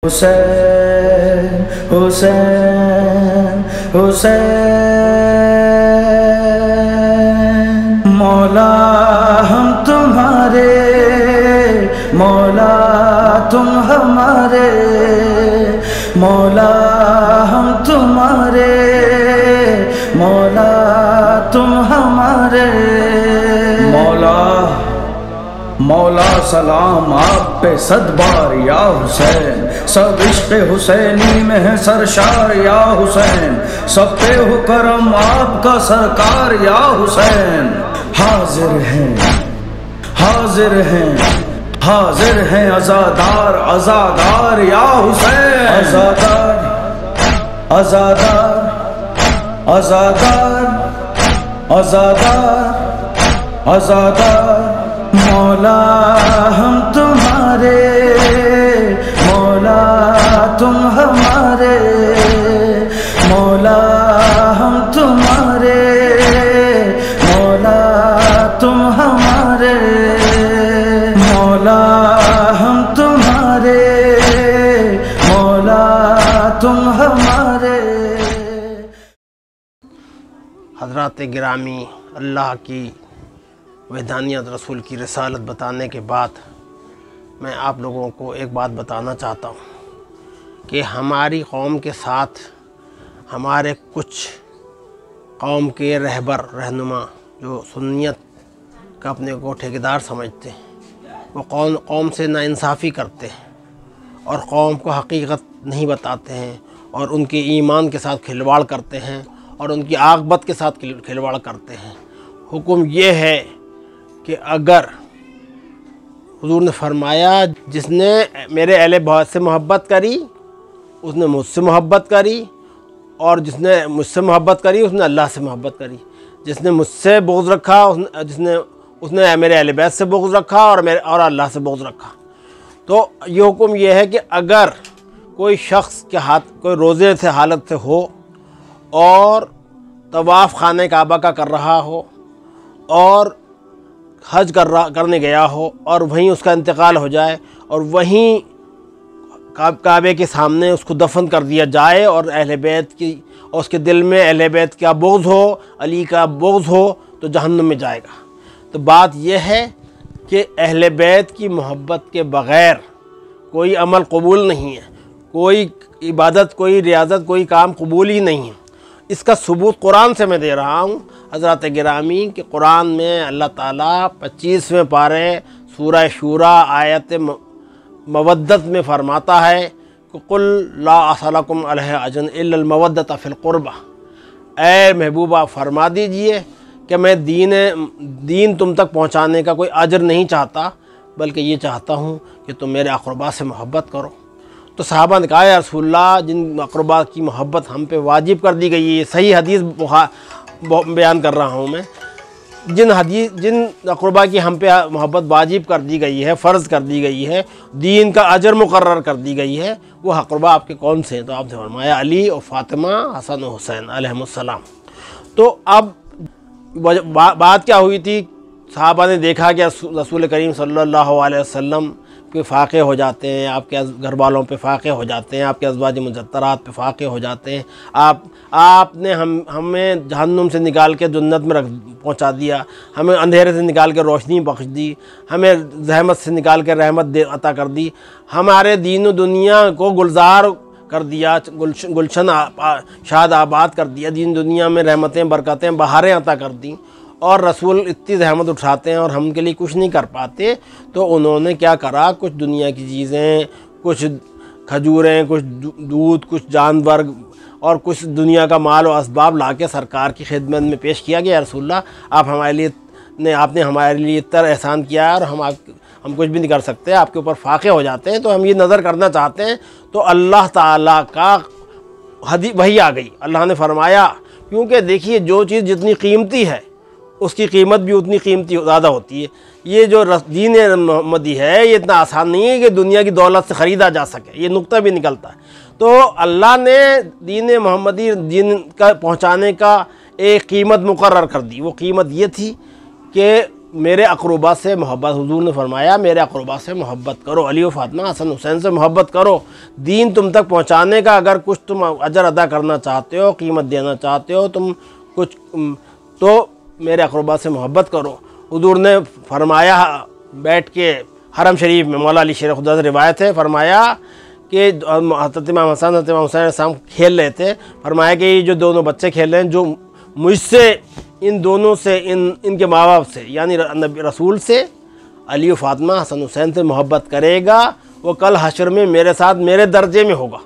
हुसैन हुसैन हुसैन मौला हम तुम्हारे, मौला तुम हमारे, मौला हम तुम्हारे, मौला तुम हमारे। मौला मौला सलाम आप पे सदबार या हुसैन, सब इश्क़ हुसैनी में है सरशार या हुसैन, सब पे हो करम आपका सरकार या हुसैन। हाजिर हैं हाजिर हैं हाजिर हैं अज़ादार अज़ादार या हुसैन। अज़ादार अज़ादार अज़ादार अज़ादार अज़ादार मौला हम तुम्हारे, मौला तुम हमारे, मौला हम तुम्हारे, मौला तुम हमारे, मौला हम तुम्हारे, मौला तुम हमारे। हज़रात गिरामी, अल्लाह की वहदानियत रसूल की रिसालत बताने के बाद मैं आप लोगों को एक बात बताना चाहता हूँ कि हमारी कौम के साथ हमारे कुछ कौम के रहबर रहनुमा जो सुन्नियत का अपने को ठेकेदार समझते हैं, वो कौम से नाइंसाफ़ी करते हैं और कौम को हकीकत नहीं बताते हैं और उनके ईमान के साथ खिलवाड़ करते हैं और उनकी आक़िबत के साथ खिलवाड़ करते हैं। हुक्म ये है कि अगर हुज़ूर ने फरमाया जिसने मेरे अहले बैत से मोहब्बत करी उसने मुझसे मोहब्बत करी, और जिसने मुझसे मोहब्बत करी उसने अल्लाह से मोहब्बत करी, जिसने मुझसे बुग़्ज़ रखा उसने मेरे अहले बैत से बुग़्ज़ रखा और अल्लाह से बुग़्ज़ रखा। तो ये हुक्म ये है कि अगर कोई शख्स के हाथ कोई रोज़े से हालत से हो और तवाफ़ खाने काबा का कर रहा हो और हज करने गया हो और वहीं उसका इंतकाल हो जाए और वहीं काबे के सामने उसको दफन कर दिया जाए और अहले बैत की और उसके दिल में अहले बैत का बुग़्ज़ हो, अली का बुग़्ज़ हो, तो जहन्नम में जाएगा। तो बात यह है कि अहले बैत की मोहब्बत के बग़ैर कोई अमल कबूल नहीं है, कोई इबादत, कोई रियाज़त, कोई काम कबूल ही नहीं है। इसका सबूत कुरान से मैं दे रहा हूँ हज़रात गिरामी कि कुरान में अल्लाह ताला 25वें पारे सूरह शूरा आयत मवद्दत में फरमाता है कि कुल ला असलकुम अलैहि अजरन इल्लल मवद्दत फ़िल क़ुरबा। ऐ महबूबा फरमा दीजिए कि मैं दीन तुम तक पहुँचाने का कोई अजर नहीं चाहता, बल्कि ये चाहता हूँ कि तुम मेरे अक़रबा से मोहब्बत करो। तो सहाबा ने कहा या रसूलल्लाह, जिन अक़रबा की मोहब्बत हम पे वाजिब कर दी गई है, सही हदीस बयान कर रहा हूँ मैं, जिन अक़रबा की हम पे मोहब्बत वाजिब कर दी गई है, फ़र्ज़ कर दी गई है, दीन का अजर मुकर्रर कर दी गई है, वो अक़रबा आपके कौन से हैं? तो आपने फरमाया अली और फ़ातिमा, हसन और हुसैन अलैहिमुस्सलाम। तो अब बात क्या हुई थी? सहाबा ने देखा कि रसूल करीम सल्लल्लाहु अलैहि वसल्लम के फ़ाक़े हो जाते हैं, आपके घर वालों पे फ़ाक़े हो जाते हैं, आपके अज़वाज मुजत्तरात पे फ़ाक़े हो जाते हैं, आपने हमें जहन्नुम से निकाल के जन्नत में पहुंचा दिया, हमें अंधेरे से निकाल के रोशनी बख्श दी, हमें रहमत से निकाल के रहमत अता कर दी, हमारे दीन दुनिया को गुलजार कर दिया, गुलशन शाद आबाद कर दिया, दीन दुनिया में रहमतें बरकतें बहारें अता कर दी, और रसूल इतनी रहमत उठाते हैं और हम उनके लिए कुछ नहीं कर पाते। तो उन्होंने क्या करा, कुछ दुनिया की चीज़ें, कुछ खजूरें, कुछ दूध, कुछ जानवर और कुछ दुनिया का माल और असबाब ला के सरकार की खिदमत में पेश किया गया। रसूलल्लाह, आपने हमारे लिए इतना एहसान किया और हम कुछ भी नहीं कर सकते, आपके ऊपर फ़ाक़े हो जाते हैं, तो हम ये नज़र करना चाहते हैं। तो अल्लाह ताला का वही आ गई। अल्लाह ने फरमाया, क्योंकि देखिए जो चीज़ जितनी कीमती है उसकी कीमत भी उतनी कीमती ज़्यादा होती है। ये जो दीन मोहम्मदी है ये इतना आसान नहीं है कि दुनिया की दौलत से ख़रीदा जा सके, ये नुक्ता भी निकलता है। तो अल्लाह ने दीन मोहम्मदी दीन का पहुँचाने का एक कीमत मुकर्रर कर दी। वो कीमत ये थी कि मेरे अक़रबा से मोहब्बत, हुजूर ने फरमाया मेरे अक़रबा से मोहब्बत करो, अली व फातिमा हसन हुसैन से मोहब्बत करो। दीन तुम तक पहुँचाने का अगर कुछ तुम अजर अदा करना चाहते हो, कीमत देना चाहते हो तुम कुछ, तो मेरे अक़रबा से मोहब्बत करो। हुजूर ने फरमाया बैठ के हरम शरीफ में, मौला अली शेर खुदा से रिवायत है, फरमाया कि हज़रत इमाम हसन हज़रत इमाम हुसैन साहब खेल रहे थे, फरमाया कि ये जो दोनों बच्चे खेल रहे हैं, जो मुझसे, इन दोनों से, इनके माँ बाप से यानी नबी रसूल से, अली व फातिमा हसन हुसैन से मोहब्बत करेगा, वो कल हशर में मेरे साथ मेरे दर्जे में होगा।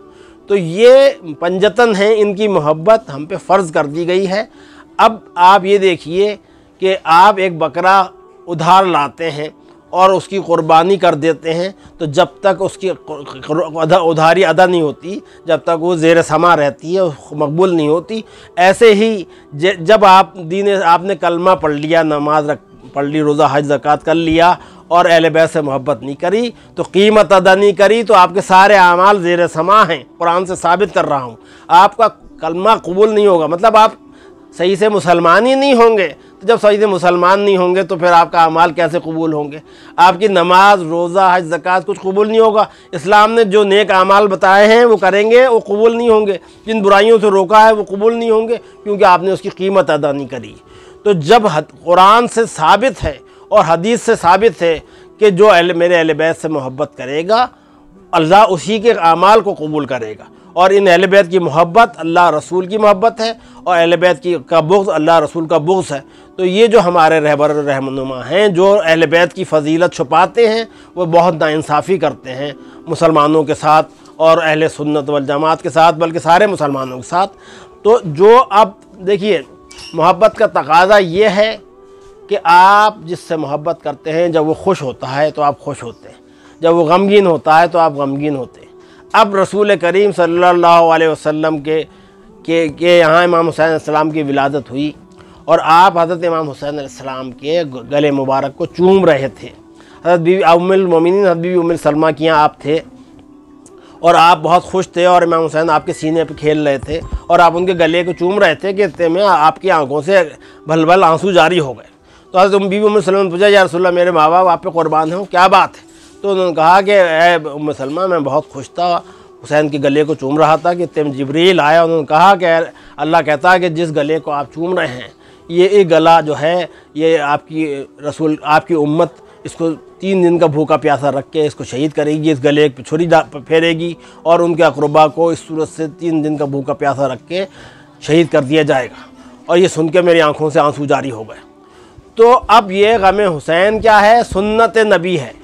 तो ये पंजतन है, इनकी मोहब्बत हम पे फ़र्ज़ कर दी गई है। अब आप ये देखिए कि आप एक बकरा उधार लाते हैं और उसकी कुर्बानी कर देते हैं, तो जब तक उसकी उधारी अदा नहीं होती, जब तक वो ज़ेर समा रहती है, मकबूल नहीं होती। ऐसे ही जब आपने कलमा पढ़ लिया, नमाज पढ़ ली, रोज़ा हज ज़कात कर लिया और अहले बैत से मोहब्बत नहीं करी, तो कीमत अदा नहीं करी, तो आपके सारे आमाल ज़ेर समा हैं। कुरान से साबित कर रहा हूँ, आपका कलमा कबूल नहीं होगा, मतलब आप सही से मुसलमान ही नहीं होंगे। तो जब सही से मुसलमान नहीं होंगे तो फिर आपका अमाल कैसे कबूल होंगे? आपकी नमाज, रोज़ा, हज, ज़कात कुछ कबूल नहीं होगा। इस्लाम ने जो नेक अमाल बताए हैं वो करेंगे, वो कबूल नहीं होंगे। जिन बुराइयों से रोका है वो कबूल नहीं होंगे, क्योंकि आपने उसकी कीमत अदा नहीं करी। तो जब कुरान से साबित है और हदीस से साबित है कि जो मेरे अहले बैत से मोहब्बत करेगा, अल्लाह उसी के अमाल को कबूल करेगा। और इन अहले बैत की मोहब्बत अल्लाह रसूल की मोहब्बत है और अहले बैत का बुग़्ज़ अल्लाह रसूल का बुग़्ज़ है। तो ये जो हमारे रहबर रहनुमा हैं, जो अहले बैत की फजीलत छुपाते हैं, वो बहुत नाइंसाफ़ी करते हैं मुसलमानों के साथ और अहले सुन्नत वल जमात के साथ, बल्कि सारे मुसलमानों के साथ। तो जो अब देखिए, मोहब्बत का तकाज़ा ये है कि आप जिससे मोहब्बत करते हैं, जब वो खुश होता है तो आप खुश होते हैं, जब वो गमगीन होता है तो आप गमगीन होते हैं। अब रसूल करीम सल्लल्लाहु अलैहि वसल्लम के यहाँ इमाम हुसैन अलैहिस्सलाम की विलादत हुई और आप हज़रत इमाम हुसैन अलैहिस्सलाम के गले मुबारक को चूम रहे थे। हज़रत बीवी उम्मुल मोमिनीन, हज़रत बीवी उम्मुल सलमा के यहाँ आप थे और आप बहुत खुश थे और इमाम हुसैन आपके सीने पे खेल रहे थे और आप उनके गले को चूम रहे थे कि इतने में आपकी आंखों से भल भल आंसू जारी हो गए। तो हज़रत बीवी उम्मुल सलमा ने पूछा, या रसूलल्लाह, मेरे माँ बाप आप पे कुर्बान हैं, क्या बात है? तो उन्होंने कहा कि ए उम्म सलमा, मैं बहुत खुश था, हुसैन के गले को चूम रहा था कि तम जिब्रील आया। उन्होंने कहा कि अल्लाह कहता है कि जिस गले को आप चूम रहे हैं, ये गला जो है, ये आपकी रसूल, आपकी उम्मत इसको 3 दिन का भूखा प्यासा रख के इसको शहीद करेगी, इस गले पर छुरी फेरेगी और उनके अक़रबा को इस सूरत से 3 दिन का भूखा प्यासा रख के शहीद कर दिया जाएगा। और ये सुन के मेरी आँखों से आंसू जारी हो गए। तो अब ये गम हुसैन क्या है? सुन्नत नबी है।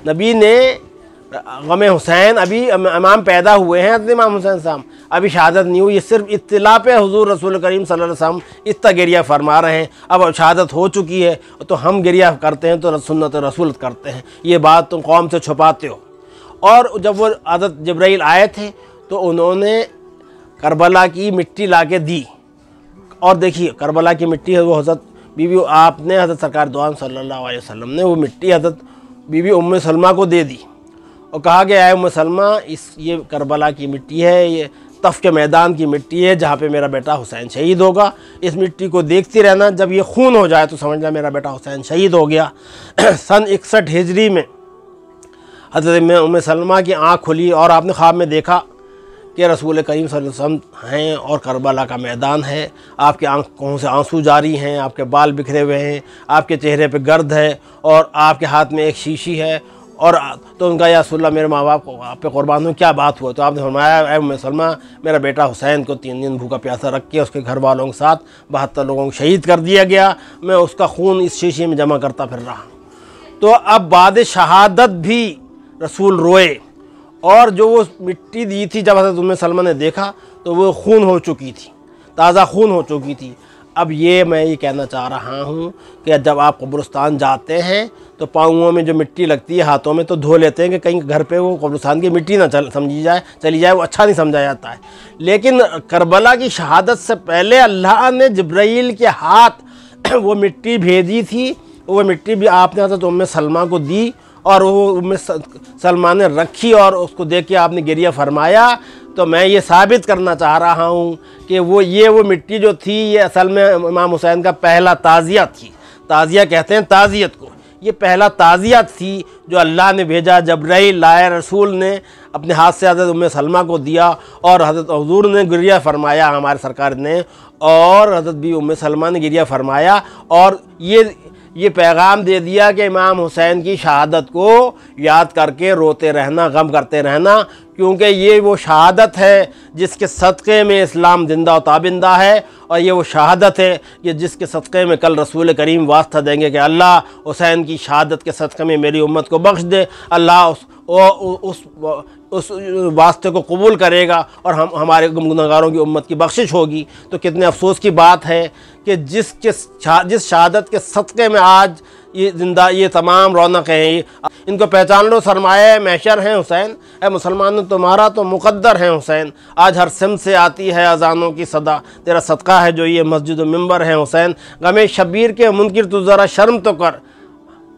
नबी ने गम हुसैन, अभी इमाम पैदा हुए हैं इमाम हुसैन साहब, अभी शहादत नहीं हुई, ये सिर्फ इत्तिला पे हुजूर रसूल करीम सल्लल्लाहु अलैहि वसल्लम इतना गिरिया फरमा रहे हैं। अब शहादत हो चुकी है तो हम गिरिया करते हैं, तो सुन्नत रसूल करते हैं। ये बात तुम कौम से छुपाते हो। और जब वो हज़रत जिब्राइल आए थे तो उन्होंने करबला की मिट्टी ला के दी। और देखिए, करबला की मिट्टी है वो हज़रत बीवी, आपने हज़रत सरकार दो आलम सल्लल्लाहु अलैहि वसल्लम ने वो मिट्टी हज़रत बीवी उम्मे सलमा को दे दी और कहा कि आए उम्मे सलमा, ये करबला की मिट्टी है, ये तफ के मैदान की मिट्टी है जहाँ पे मेरा बेटा हुसैन शहीद होगा। इस मिट्टी को देखती रहना, जब ये खून हो जाए तो समझना मेरा बेटा हुसैन शहीद हो गया। सन 61 हिजरी में हज़रत उम्मे सलमा की आँख खुली और आपने ख्वाब में देखा कि रसूल करीम सल्लल्लाहु अलैहि वसल्लम हैं और करबला का मैदान है, आपकी आंखों से आंसू जारी हैं, आपके बाल बिखरे हुए हैं, आपके चेहरे पे गर्द है और आपके हाथ में एक शीशी है। और तो उनका, या रसूलल्लाह, मेरे माँ बाप को आप पे कुर्बान हूँ, क्या बात हुआ? तो आपने फरमाया, ऐ उम्मे सलमा, मेरा बेटा हुसैन को 3 दिन भूखा प्यासा रख के उसके घर वालों के साथ 72 लोगों को शहीद कर दिया गया, मैं उसका खून इस शीशी में जमा करता फिर रहा हूँ। तो अब बाद शहादत भी रसूल रोए और जो वो मिट्टी दी थी, जब हज़रत उम्मे सलमा ने देखा तो वो खून हो चुकी थी, ताज़ा खून हो चुकी थी। अब ये मैं ये कहना चाह रहा हूँ कि जब आप कब्रिस्तान जाते हैं तो पाँवों में जो मिट्टी लगती है, हाथों में, तो धो लेते हैं कि कहीं घर पे वो कब्रिस्तान की मिट्टी ना चली जाए, वो अच्छा नहीं समझा जाता है। लेकिन करबला की शहादत से पहले अल्लाह ने जिब्राइल के हाथ वो मिट्टी भेजी थी, वो मिट्टी भी आपने हज़रत उम्मे सलमा को दी और वो उम्मे सलमा ने रखी और उसको देख के आपने गिरिया फरमाया। तो मैं ये साबित करना चाह रहा हूँ कि वो मिट्टी जो थी, ये असल में इमाम हुसैन का पहला ताज़िया थी। ताज़िया कहते हैं ताज़ियत को। ये पहला ताज़िया थी जो अल्लाह ने भेजा, जबराइल लाया, रसूल ने अपने हाथ से हज़रत उम्मे सलमा को दिया और हज़रत हुज़ूर ने गिरिया फरमाया, हमारे सरकार ने, और हज़रत भी उम्मे सलमा ने गिरिया फरमाया और ये पैगाम दे दिया कि इमाम हुसैन की शहादत को याद करके रोते रहना, गम करते रहना, क्योंकि ये वो शहादत है जिसके सदक़े में इस्लाम जिंदा व ताबिंदा है, और ये वो शहादत है कि जिसके सदक़े में कल रसूल करीम वास्ता देंगे कि अल्लाह हुसैन की शहादत के सदक़े में मेरी उम्मत को बख्श दे। अल्लाह उस वास्ते को कबूल करेगा और हमारे गुनहगारों की उम्मत की बख्शिश होगी। तो कितने अफसोस की बात है कि जिस शहादत के सदक़े में आज ये तमाम रौनक़ें हैं, इनको पहचान लो, सरमाए महशर हैं हुसैन, ए मुसलमानों तुम्हारा तो मुक़द्दर है हुसैन। आज हर सिम से आती है अज़ानों की सदा, तेरा सदका है जो ये मस्जिद व मिंबर है हुसैन। गमे शब्बीर के मुनकिर तू ज़रा शर्म तो कर,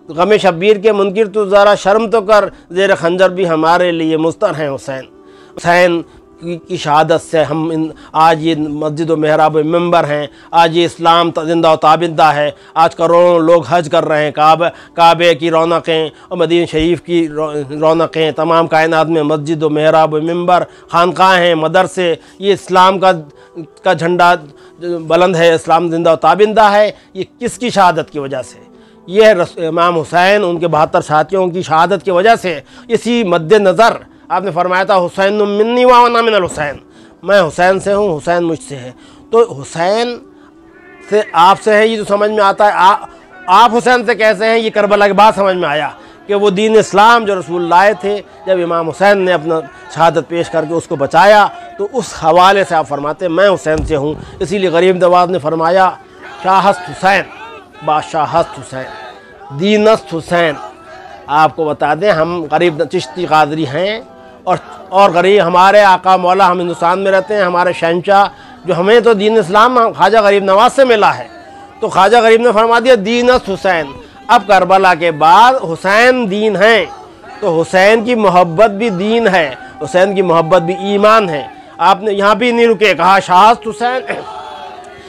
गमे शब्बीर के मुनकिर तू ज़रा शर्म तो कर, ज़ेर खंजर भी हमारे लिए मुस्तर हैं हुसैन। हुसैन की शहादत से हम आज ये मस्जिद व मेहराब मिंबर हैं, आज ये इस्लाम जिंदा व ताबिंदा है। आज करोड़ों लोग हज कर रहे हैं, काबे की रौनक़ें और मदीना शरीफ की रौनक़ें, तमाम कायनात में मस्जिद व मेहराब व मिंबर, खानकाहें, मदरसे, ये इस्लाम का झंडा बुलंद है, इस्लाम जिंदा व ताबिंदा है। ये किसकी शहादत की वजह से? ये है इमाम हुसैन, उनके 72 साथियों की शहादत की वजह से। इसी मद्देनज़र आपने फरमाया था हुसैन मिन्नी व अना मिनल हुसैन, मैं हुसैन से हूँ, हुसैन मुझसे है। तो हुसैन से आपसे है ये जो समझ में आता है, आप हुसैन से कैसे हैं, ये करबला के बाद समझ में आया कि वो दीन इस्लाम जो रसूल लाए थे, जब इमाम हुसैन ने अपना शहादत पेश करके उसको बचाया, तो उस हवाले से आप फरमाते मैं हुसैन से हूँ। इसीलिए गरीब नवाज ने फरमाया शाहस्त हुसैन बादशाहस्त हुसैन दीनस्त हुसैन। आपको बता दें हम गरीब चिश्ती कादरी हैं और गरीब हमारे आका मौला, हम हिंदुस्तान में रहते हैं, हमारे शहंशाह जो हमें तो दीन इस्लाम ख्वाजा गरीब नवाज से मिला है, तो ख्वाजा गरीब ने फरमा दिया दीनस्त हुसैन। अब करबला के बाद हुसैन दीन है, तो हुसैन की मोहब्बत भी दीन है, हुसैन की मोहब्बत भी ईमान है। आपने यहाँ भी नहीं रुके, कहा शाहस्त हुसैन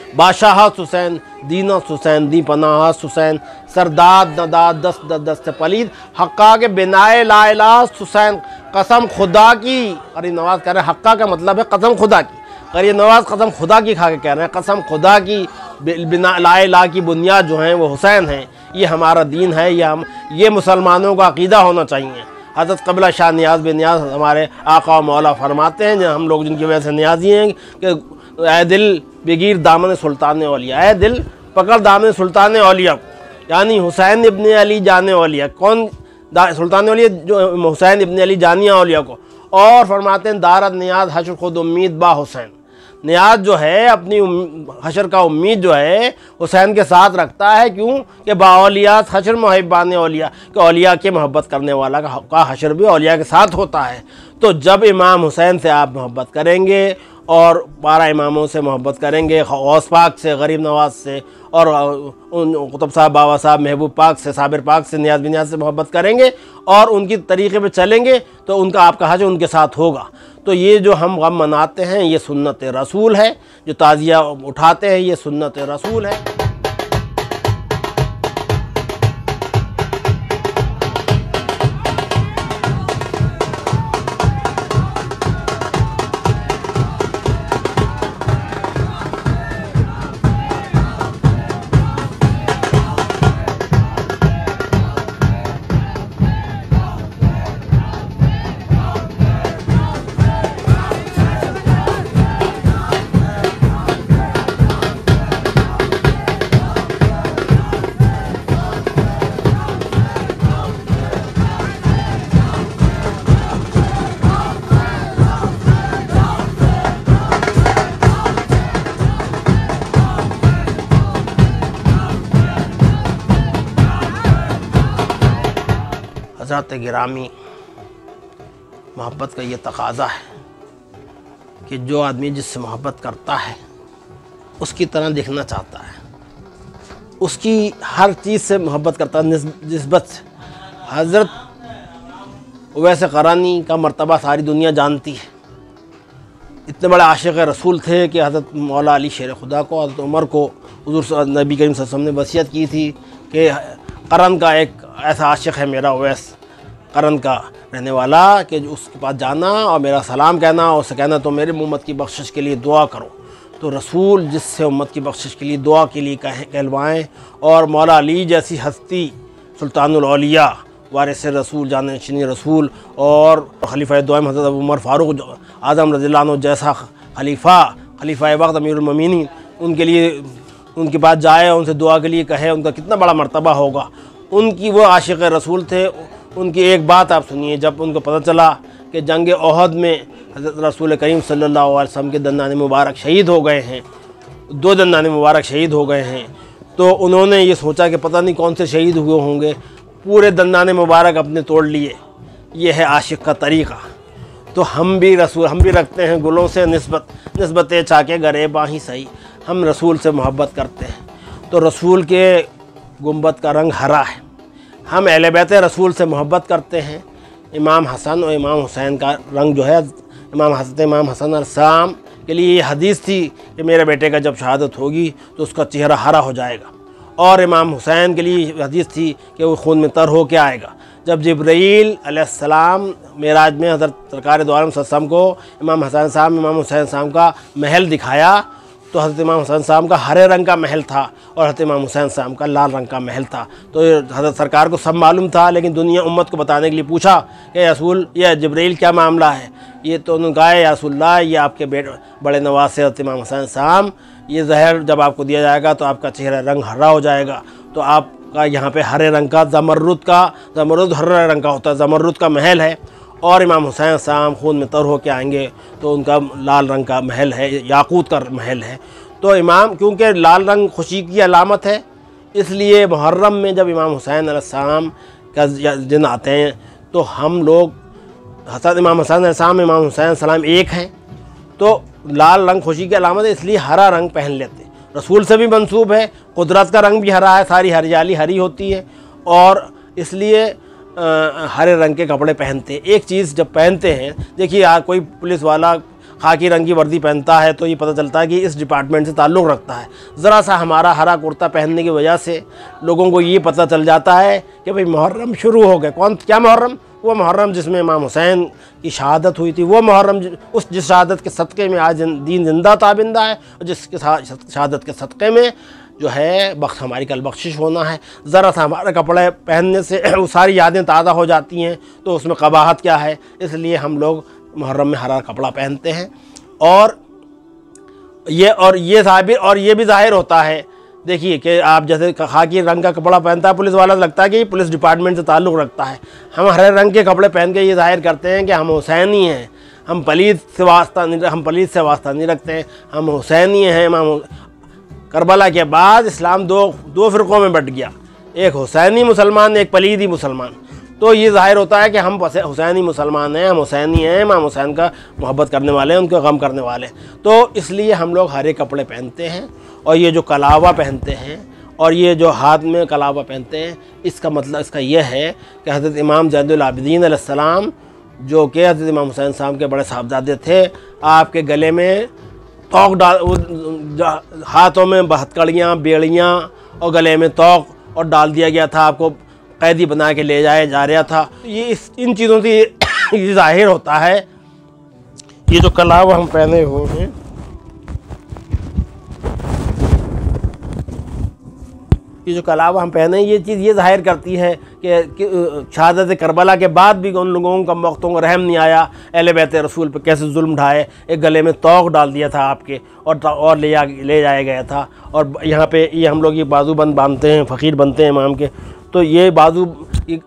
बादशाहस्त हुसैन दीनस्त हुसैन दी पनाहस्त हुसैन सरदाद नदाद दस्त दस्त पलीद हक्का के बिनाए लाइलास्त हुसैन। कसम खुदा की, गरीब नवाज कह रहे हैं हक्का का मतलब है कसम खुदा की, गरीब नवाज कसम खुदा की खा के कह रहे हैं कसम खुदा की बिना ला की बुनियाद जो है वो हुसैन है। ये हमारा दीन है, ये मुसलमानों का अकीदा होना चाहिए। हज़रत क़बला शाह नियाज़ बिन नियाज़ हमारे आका मौला फरमाते हैं, जो हम लोग जिनकी वजह से नियाज़ी हैं, कि ऐ दिल बेगीर दामन सुल्तान औलिया, ऐ दिल पकड़ दामन सुल्तान औलिया को, यानी हुसैन इब्न अली जाने औलिया। कौन सुल्तान औलिया? जो हुसैन इब्न अली जानिया औलिया को। और फरमाते हैं दारत नियाज़ हशर खुद उम्मीद बा हुसैन, नियाज़ जो है अपनी हशर का उम्मीद जो है हुसैन के साथ रखता है। क्यों? कि बाओलियात हशर मुहिब्बान औलिया, कि औलिया के मोहब्बत करने वाला का हशर भी औलिया के साथ होता है। तो जब इमाम हुसैन से आप मोहब्बत करेंगे और 12 इमामों से मोहब्बत करेंगे, गौस पाक से, गरीब नवाज से, और उन कुतुब साहब, बाबा साहब, महबूब पाक से, साबिर पाक से, नियाज़ बिन नियाज़ से मोहब्बत करेंगे और उनकी तरीक़े पे चलेंगे, तो उनका आपका हज उनके साथ होगा। तो ये जो हम गम मनाते हैं ये सुन्नत रसूल है, जो ताज़िया उठाते हैं ये सुन्नत रसूल है। हज़रात गिरामी, मोहब्बत का ये तकाज़ा है कि जो आदमी जिससे मोहब्बत करता है उसकी तरह दिखना चाहता है, उसकी हर चीज़ से मोहब्बत करता है, निस्बत से। हज़रत उवैस क़रानी का मर्तबा सारी दुनिया जानती है। इतने बड़े आशिक़ रसूल थे कि हज़रत मौला अली शेर खुदा को, हज़रत उमर को हुज़ूर नबी करीम सल्लल्लाहु अलैहि वसल्लम ने वसीयत की थी कि करन का एक ऐसा आशिक है मेरा, उवैस करन का रहने वाला, कि उसके पास जाना और मेरा सलाम कहना और उससे कहना तो मेरी उम्मत की बख्शिश के लिए दुआ करो। तो रसूल जिससे उम्मत की बख्शिश के लिए दुआ के लिए कहलवाएँ, और मौला अली जैसी हस्ती सुल्तानुल औलिया वारिस रसूल जानशीन रसूल और खलीफा दुआम हज़रत उमर फ़ारूक आज़म रज़ियल्लाहु अन्हु जैसा खलीफा वक्त अमीरुल मोमिनीन उनके लिए उनके पास जाए, उनसे दुआ के लिए कहे, उनका कितना बड़ा मर्तबा होगा। उनकी वो आशिक़ रसूल थे। उनकी एक बात आप सुनिए, जब उनको पता चला कि जंग ओहद में हज़रत रसूल करीम सल्लल्लाहु अलैहि वसल्लम के दंदान मुबारक शहीद हो गए हैं, 2 दंदान मुबारक शहीद हो गए हैं, तो उन्होंने ये सोचा कि पता नहीं कौन से शहीद हुए होंगे, पूरे दंदान मुबारक अपने तोड़ लिए। ये है आशिक़ का तरीक़ा। तो हम भी रखते हैं गुलों से निस्बत चाके गरेबा ही सही, हम रसूल से मोहब्बत करते हैं। तो रसूल के गुंबद का रंग हरा है। हम अहले बैत रसूल से मोहब्बत करते हैं। इमाम हसन और इमाम हुसैन का रंग जो है, इमाम हसन अलैहिस्सलाम के लिए ये हदीस थी कि मेरे बेटे का जब शहादत होगी तो उसका चेहरा हरा हो जाएगा, और इमाम हुसैन के लिए हदीस थी कि वो खून में तर हो के आएगा। जब जिब्रील अलैहिस्सलाम मेराज में हज़रत सरकार दो आलम सल्लल्लाहु अलैहि वसल्लम को इमाम हसन साहब इमाम हुसैन साहब का महल दिखाया, तो हज़रत इमाम हसन साहब का हरे रंग का महल था और हज़रत इमाम हुसैन साहब का लाल रंग का महल था। तो हज़रत सरकार को सब मालूम था, लेकिन दुनिया उम्मत को बताने के लिए पूछा कि रसूल या जिब्रील क्या मामला है। ये तो उन्होंने कहा या रसूलल्लाह, ये आपके बड़े नवाज से हज़रत इमाम हुसैन साहब, ये जहर जब आपको दिया जाएगा तो आपका चेहरा रंग हरा हो जाएगा। तो आपका यहाँ पे हरे रंग का ज़मरुद हरे रंग का होता है, ज़मरुद का महल है, और इमाम हुसैन साहब खून में तर हो के आएंगे तो उनका लाल रंग का महल है, याकूत का महल है। तो इमाम, क्योंकि लाल रंग खुशी की अलामत है, इसलिए मुहर्रम में जब इमाम हुसैन अलैहिस्सलाम का दिन आते हैं तो हम लोग इमाम हसन अलैहिस्सलाम इमाम हुसैन सलाम एक हैं, तो लाल रंग खुशी की अलामत है, इसलिए हरा रंग पहन लेते हैं। रसूल से भी मंसूब है, कुदरत का रंग भी हरा है, सारी हरियाली हरी होती है, और इसलिए हरे रंग के कपड़े पहनते हैं। एक चीज़ जब पहनते हैं, देखिए कोई पुलिस वाला खाकी रंग की वर्दी पहनता है तो ये पता चलता है कि इस डिपार्टमेंट से ताल्लुक़ रखता है। ज़रा सा हमारा हरा कुर्ता पहनने की वजह से लोगों को ये पता चल जाता है कि भाई मुहर्रम शुरू हो गए। क्या मुहर्रम? वो मुहर्रम जिसमें इमाम हुसैन की शहादत हुई थी, वो मुहर्रम जिस शहादत के सदक़े में आज दीन जिंदा ताबिंदा है, और जिसके शहादत के सदक़े में जो है हमारी कल बख्शिश होना है। ज़रा सा हमारे कपड़े पहनने से वो सारी यादें ताज़ा हो जाती हैं, तो उसमें कबाहत क्या है। इसलिए हम लोग मुहर्रम में हरा कपड़ा पहनते हैं, और ये भी ज़ाहिर होता है। देखिए कि आप जैसे खाकी रंग का कपड़ा पहनता है पुलिस वाला, लगता है कि पुलिस डिपार्टमेंट से ताल्लुक़ रखता है। हम हरे रंग के कपड़े पहन के ये ज़ाहिर करते हैं कि हम हुसैनी हैं, हम पलीद से वास्ता नहीं रखते हैं, हम हुसैनी हैं। करबला के बाद इस्लाम दो फ़िरक़ों में बट गया, एक हुसैनी मुसलमान, एक पलीदी मुसलमान। तो ये ज़ाहिर होता है कि हम हुसैनी मुसलमान हैं, हम हुसैनी हैं, इमाम हुसैन का मोहब्बत करने वाले हैं, उनका गम करने वाले। तो इसलिए हम लोग हरे कपड़े पहनते हैं, और ये जो कलावा पहनते हैं और ये जो हाथ में कलावा पहनते हैं, इसका मतलब इसका यह है कि हज़रत इमाम ज़ैनुल आबिदीन अलैहिस्सलाम, जो कि हज़रत इमाम हुसैन साहब के बड़े साहबजादे थे, आपके गले में तोक डाल, हाथों में हथकड़ियाँ, बेड़ियाँ और गले में तोक और डाल दिया गया था, आपको कैदी बना के ले जाया जा रहा था। ये इन चीज़ों से ये ज़ाहिर होता है। ये जो कलावा हम पहने हुए हैं, ये चीज़ ये ज़ाहिर करती है कि शहादत करबला के बाद भी उन लोगों का वक्तों को रहम नहीं आया, अहले बैत रसूल पे कैसे जुल्म ढाए। एक गले में तोक डाल दिया था आपके, और ले जाया गया था। और यहाँ पे ये हम लोग ये बाजूबंद बांधते हैं, फ़कीर बनते हैं इमाम के, तो ये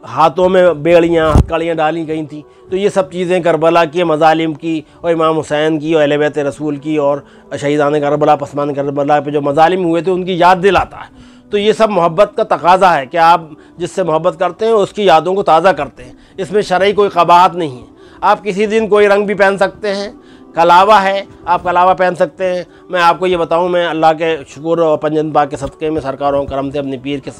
हाथों में बेड़ियाँ हथकड़ियाँ डाली गई थी। तो ये सब चीज़ें करबला की मज़ालिम की और इमाम हुसैन की और अहले बैत रसूल की और शहीदान करबला, पसमान करबला पे जो मज़ालिम हुए थे उनकी याद दिलाता है। तो ये सब मोहब्बत का तकाज़ा है कि आप जिससे मोहब्बत करते हैं उसकी यादों को ताज़ा करते हैं। इसमें शरई कोई कबाहत नहीं है। आप किसी दिन कोई रंग भी पहन सकते हैं, कलावा है, आप कलावा पहन सकते हैं। मैं आपको ये बताऊं, मैं अल्लाह के शुक्र और पंजन पाक के सदक़े में सरकारों करम से अपने पीर के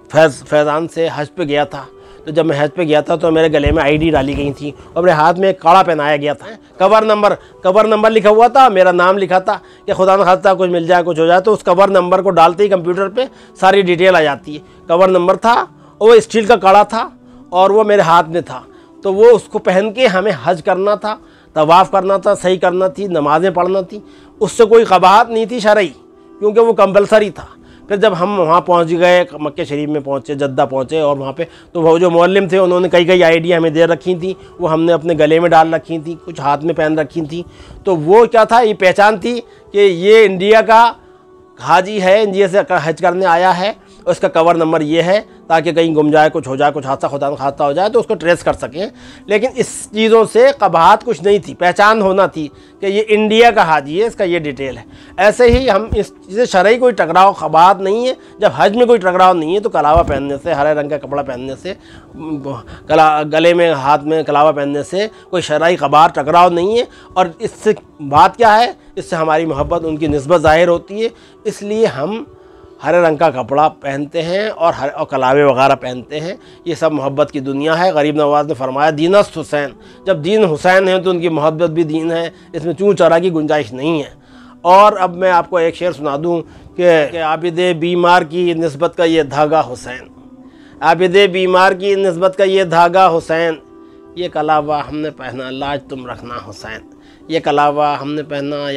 फैज़ान से हज पे गया था। तो जब मैं हज पे गया था तो मेरे गले में आईडी डाली गई थी और मेरे हाथ में एक कड़ा पहनाया गया था। कवर नंबर लिखा हुआ था, मेरा नाम लिखा था कि खुदा न खास्ता कुछ मिल जाए, कुछ हो जाए। तो उस कवर नंबर को डालते ही कंप्यूटर पे सारी डिटेल आ जाती है। कवर नंबर था और वो स्टील का कड़ा था और वो मेरे हाथ में था। तो वो उसको पहन के हमें हज करना था, तवाफ़ करना था, सही करना थी, नमाज़ें पढ़ना थी। उससे कोई कबाहत नहीं थी शरई, क्योंकि वो कंपलसरी था। फिर जब हम वहाँ पहुँच गए, मक्के शरीफ में पहुँचे, जद्दा पहुँचे, और वहाँ पे तो वो जो मौलम थे उन्होंने कई आइडिया हमें दे रखी थी। वो हमने अपने गले में डाल रखी थी, कुछ हाथ में पहन रखी थी। तो वो क्या था, ये पहचान थी कि ये इंडिया का हाजी है, इंडिया से हज करने आया है, उसका कवर नंबर ये है, ताकि कहीं गुम जाए, कुछ हो जाए, कुछ हादसा खुदा न खास्ता हो जाए तो उसको ट्रेस कर सकें। लेकिन इस चीज़ों से कबाहत कुछ नहीं थी, पहचान होना थी कि ये इंडिया का हाजी है, इसका ये डिटेल है। ऐसे ही हम इस चीज़ें शरई कोई टकराव कबाहत नहीं है। जब हज में कोई टकराव नहीं है तो कलावा पहनने से, हरे रंग का कपड़ा पहनने से, गले में हाथ में कलावा पहनने से कोई शरई कबाहत टकराव नहीं है। और इससे बात क्या है, इससे हमारी मोहब्बत, उनकी निस्बत ज़ाहिर होती है। इसलिए हम हरे रंग का कपड़ा पहनते हैं और कलावे वगैरह पहनते हैं। ये सब मोहब्बत की दुनिया है। गरीब नवाज़ ने फरमाया दीनस्त हुसैन, जब दीन हुसैन है तो उनकी मोहब्बत भी दीन है, इसमें चूँ चरा की गुंजाइश नहीं है। और अब मैं आपको एक शेर सुना दूँ कि आबिदे बीमार की निस्बत का ये धागा हुसैन, आबिदे बीमार की निस्बत का ये धागा हुसैन, ये कलावा हमने पहना लाज तुम रखना हुसैन, ये कलावा हमने पहना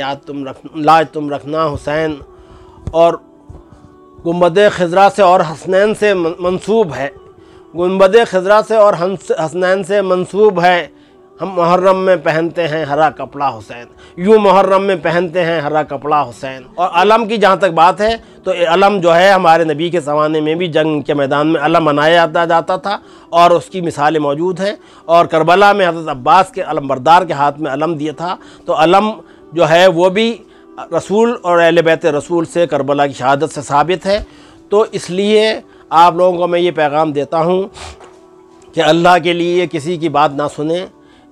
लाज तुम रखना हुसैन। और गुंबद खिज़रा से और हसनैन से मंसूब है, गुंबद खिज़रा से और हसनैन से मंसूब है, हम मुहर्रम में पहनते हैं हरा कपड़ा हुसैन, यूँ मुहर्रम में पहनते हैं हरा कपड़ा हुसैन। और अलम की जहाँ तक बात है तो अलम जो है, हमारे नबी के ज़माने में भी जंग के मैदान में अलम मनाया जाता था और उसकी मिसालें मौजूद हैं। और करबला में हज़रत अब्बास के अलमबरदार के हाथ में अलम दिया था। तो अलम जो है वो भी रसूल और अहले बैत रसूल से, करबला की शहादत से साबित है। तो इसलिए आप लोगों को मैं ये पैगाम देता हूँ कि अल्लाह के लिए किसी की बात ना सुने।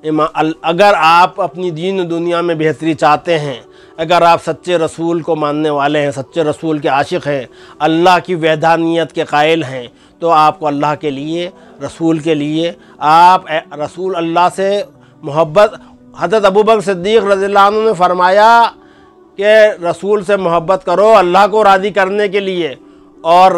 अगर आप अपनी दीन दुनिया में बेहतरी चाहते हैं, अगर आप सच्चे रसूल को मानने वाले हैं, सच्चे रसूल के आशिक़ हैं, अल्लाह की वहदानियत के कायल हैं, तो आपको अल्लाह के लिए, रसूल के लिए, आप रसूल अल्लाह से मोहब्बत, हज़रत अबू बकर सिद्दीक़ रज़ियल्लाहु अन्हु ने फरमाया कि रसूल से मोहब्बत करो अल्लाह को राज़ी करने के लिए, और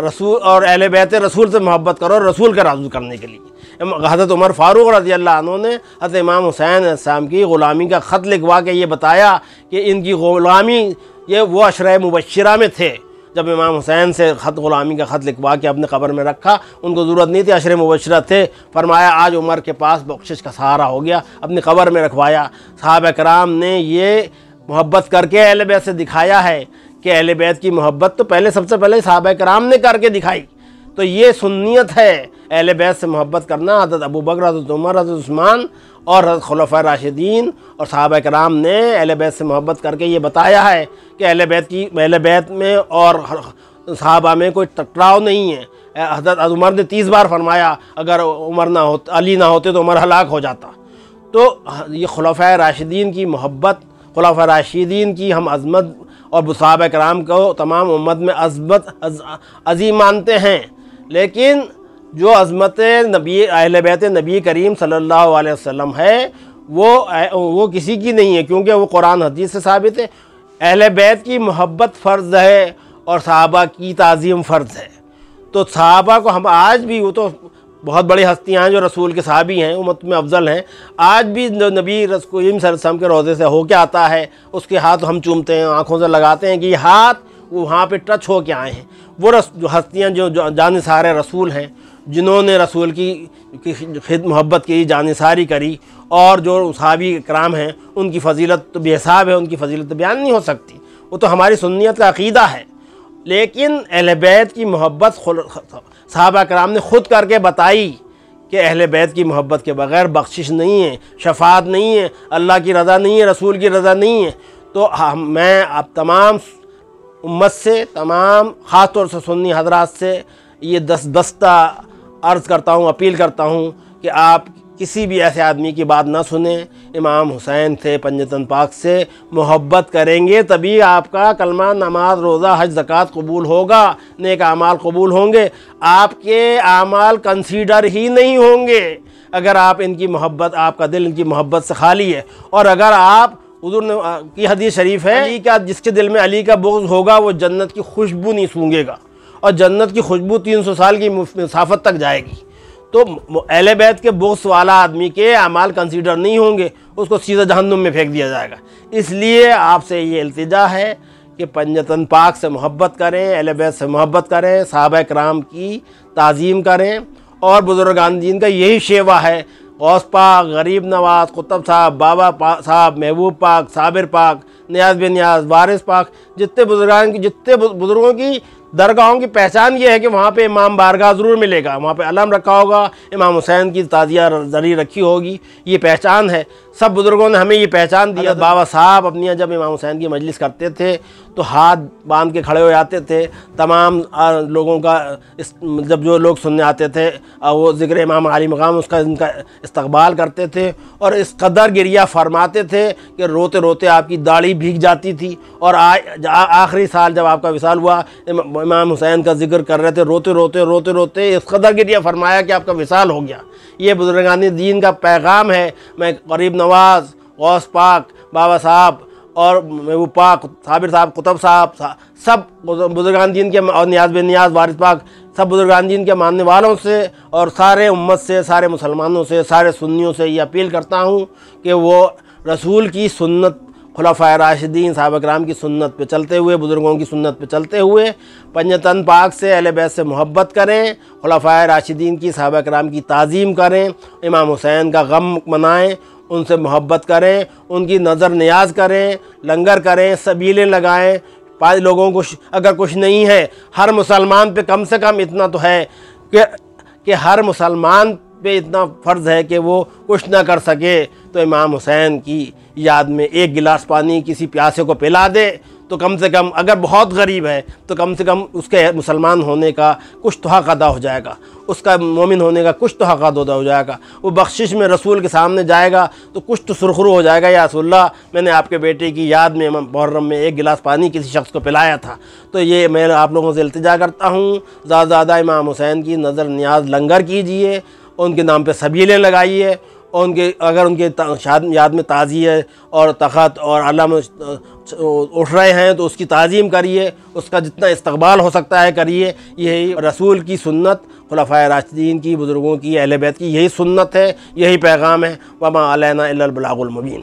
रसूल और अहले बैत रसूल से मोहब्बत करो रसूल का राज़ी करने के लिए। हज़रत उमर फ़ारूक रज़ियल्लाहु अन्हु ने हज़रत इमाम हुसैन अलैहिस्सलाम की ग़ुलामी का ख़त लिखवा के ये बताया कि इनकी ग़ुलामी, ये वो अशरा मुबश्शिरा में थे। जब इमाम हुसैन से ग़ुलामी का ख़त लिखवा के अपने कब्र में रखा, उनको ज़रूरत नहीं थी, अशरे मुबश्शिरा थे। फरमाया आज उमर के पास बख्शिश का सहारा हो गया, अपनी कब्र में रखवाया। सहाबा कराम ने ये मोहब्बत करके अहले बैत से दिखाया है कि अहले बैत की मोहब्बत तो पहले, सबसे पहले सहाबा कराम ने करके दिखाई। तो ये सुन्नियत है अहले बैत से मोहब्बत करना। हज़रत अबू बकर, हज़रत उमर, हज़रत उस्मान और हज़रत खुलफ़ाए राशिदीन और सहाबा कराम ने अहले बैत से मोहब्बत करके ये बताया है कि अहले बैत में और सहाबा में कोई टकराव नहीं है। हज़रत उमर ने 30 बार फरमाया अगर उमर ना हो, अली ना होते तो उमर हलाक हो जाता। तो ये खुलफ़ाए राशिदीन की मोहब्बत, खुलफ़ाए राशिदीन की हम अज़मत और सहाबा कराम को तमाम उम्मत में अज़मत अज़ीम मानते हैं। लेकिन जो अज़मत नबी अहले बैत नबी करीम सल्लल्लाहु अलैहि वसल्लम है वो किसी की नहीं है, क्योंकि वो कुरान हदीस से साबित है। अहले बैत की मोहब्बत फ़र्ज़ है और सहाबा की ताज़ीम फ़र्ज़ है। तो सहाबा को हम आज भी, वो तो बहुत बड़ी हस्तियाँ हैं जो रसूल के सहाबी हैं, उम्मत में अफजल हैं, आज भी जो नबी करीम सल्लल्लाहु अलैहि वसल्लम के रोज़े से होके आता है उसके हाथ हम चूमते हैं, आँखों से लगाते हैं कि ये हाथ वहाँ पे टच हो के आए हैं। वो जो हस्तियाँ जो जानिसार रसूल हैं, जिन्होंने रसूल की मोहब्बत की, जानिसारी करी, और जो सहाबी कराम हैं उनकी फ़जीलत तो बेहिसाब है, उनकी फ़जीलत तो बयान नहीं हो सकती। वो तो हमारी सुन्नियत का अक़ीदा है। लेकिन अहले बैत की मोहब्बत सहाबा कराम ने ख़ुद करके बताई कि अहले बैत की मोहब्बत के बग़ैर बख्शिश नहीं है, शफ़ाअत नहीं है, अल्लाह की रज़ा नहीं है, रसूल की रज़ा नहीं है। तो मैं अब तमाम उम्मत से, तमाम ख़ास तौर से सुन्नी हज़रात से ये दस्ता अर्ज़ करता हूँ, अपील करता हूँ कि आप किसी भी ऐसे आदमी की बात ना सुने। इमाम हुसैन से, पंजतन पाक से मोहब्बत करेंगे तभी आपका कलमा, नमाज, रोज़ा, हज, ज़कात कबूल होगा, नेक आमाल कबूल होंगे। आपके आमाल कंसीडर ही नहीं होंगे अगर आप इनकी मोहब्बत, आपका दिल इनकी मोहब्बत से खाली है। और अगर आप, हुज़ूर ने की हदीस शरीफ है, अली का, जिसके दिल में अली का बुग़्ज़ होगा वो जन्नत की खुशबू नहीं सूंघेगा, और जन्नत की खुशबू 300 साल की मुसाफत तक जाएगी। तो अहले बैत के बुग़्ज़ वाला आदमी के अमाल कंसीडर नहीं होंगे, उसको सीधा जहन्नुम में फेंक दिया जाएगा। इसलिए आपसे ये इल्तिजा है कि पंजतन पाक से मोहब्बत करें, अहले बैत से मोहब्बत करें, सहाबा किराम की ताज़ीम करें। और बुज़ुर्गान दीन का यही शेवा है। गौस पाक, गरीब नवाज, कुतुब साहब, बाबा साहब, महबूब पाक, साबिर पाक, नियाज़ बिन नियाज़, वारिस पाक, जितने बुज़ुर्गों की दरगाहों की पहचान ये है कि वहाँ पे इमाम बारगाह ज़रूर मिलेगा, वहाँ पे अलम रखा होगा, इमाम हुसैन की ताज़िया ज़री रखी होगी, ये पहचान है। सब बुज़ुर्गों ने हमें ये पहचान दिया। बाबा साहब अपनी जब इमाम हुसैन की मजलिस करते थे तो हाथ बांध के खड़े हो जाते थे। तमाम लोगों का जब जो लोग सुनने आते थे वो ज़िक्र इमाम अली मकाम उसका इनका इस्तकबाल करते थे, और इस कदर गिरिया फरमाते थे कि रोते रोते आपकी दाढ़ी भीग जाती थी। और आखिरी साल जब आपका विसाल हुआ, इमाम हुसैन का जिक्र कर रहे थे, रोते रोते इस कदर गिरिया फरमाया कि आपका विसाल हो गया। ये बुज़ुर्गान दीन का पैगाम है। मैं गरीब नवाज, गौस पाक, बाबा साहब और महबूब पाक, साबिर साहब, कुतुब साहब, सब बुज़ुर्गान दीन के, और नियाज़ बिन नियाज़, वारिस पाक, सब बुज़ुर्गान दीन के मानने वालों से और सारे उम्मत से, सारे मुसलमानों से, सारे सुन्नियों से ये अपील करता हूँ कि वो रसूल की सुन्नत, खुलाफाए राशिदीन, सहाबा किराम की सुन्नत पे चलते हुए, बुज़ुर्गों की सुन्नत पे चलते हुए पंजतन पाक से, अहले बैत से मोहब्बत करें, खुलाफाए राशिदीन की, सहाबा किराम की ताज़ीम करें, इमाम हुसैन का गम मनाएं, उनसे मोहब्बत करें, उनकी नज़र नियाज करें, लंगर करें, सबीलें लगाएं। 5 लोगों को अगर कुछ नहीं है, हर मुसलमान पे कम से कम इतना तो है कि हर मुसलमान पे इतना फ़र्ज़ है कि वो कुछ ना कर सके तो इमाम हुसैन की याद में 1 गिलास पानी किसी प्यासे को पिला दे, तो कम से कम, अगर बहुत गरीब है तो कम से कम उसके मुसलमान होने का कुछ तो हक़ अदा हो जाएगा, उसका मोमिन होने का कुछ तो हक़ अदा हो जाएगा। वो बख्शिश में रसूल के सामने जाएगा तो कुछ तो सुरखरू हो जाएगा, या रसूलल्लाह मैंने आपके बेटे की याद में मुहर्रम में 1 गिलास पानी किसी शख्स को पिलाया था। तो ये मैं आप लोगों से इल्तिजा करता हूँ, ज़्यादा से ज़्यादा इमाम हुसैन की नज़र नियाज लंगर कीजिए, उनके नाम पे सबीलें लगाइए, उनके अगर उनके याद में ताज़िए और तख़त और अलम उठ रहे हैं तो उसकी ताज़ीम करिए, उसका जितना इस्तकबाल हो सकता है करिए। यही रसूल की सुन्नत, खुलाफाए राशिदीन की, बुज़ुर्गों की, अहले बैत की यही सुन्नत है, यही पैगाम है। वमा अलैना इल्लल बलागुल मुबीन।